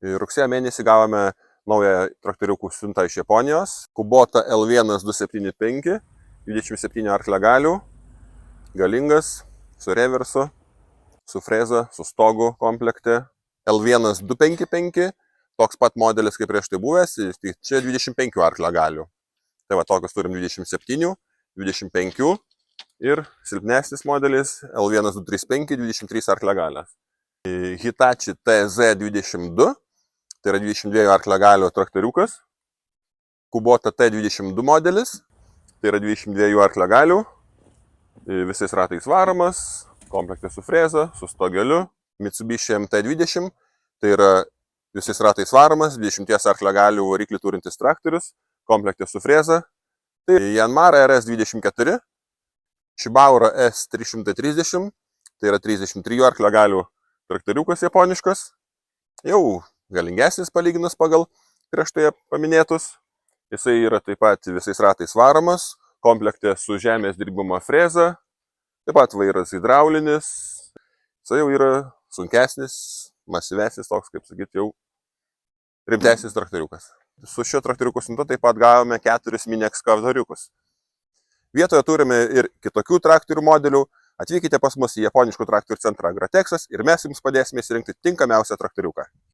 Rugsėjo mėnesį gavome naują traktoriukų siuntą iš Japonijos. Kubota L1275, 27 arklio galių, galingas, su reversu, su freza, su stogu komplekte. L1255, toks pat modelis kaip prieš tai buvęs, tai čia 25 arklio galių. Tai va, tokius turim 27, 25 ir silpnesnis modelis L1235, 23 arklio galios. Hitachi TZ22, tai yra 22 arklio galių traktoriukas. Kubota T22 modelis, tai yra 22 arklio galių, visais ratais varomas, komplekte su freza, su stogeliu. Mitsubishi MT20, tai yra visais ratais varomas, 20 arklio galių variklį turintis traktorius, komplekte su freza. Tai Yanmar RS24, Shibaura S330, tai yra 33 arklio galių traktoriukas japoniškas, jau galingesnis palyginus pagal prieš tai paminėtus. Jisai yra taip pat visais ratais varomas, komplekte su žemės dirbimo freza, taip pat vairas hidraulinis. Jisai jau yra sunkesnis, masyvesnis, toks, kaip sakyti, jau rimtesnis traktoriukas. Su šiuo traktoriuku siunta taip pat gavome 4 mini ekskavatoriukus. Vietoje turime ir kitokių traktorių modelių. Atvykite pas mus į japoniškų traktorių centrą Agroteksas ir mes jums padėsime įsirinkti tinkamiausią traktoriuką.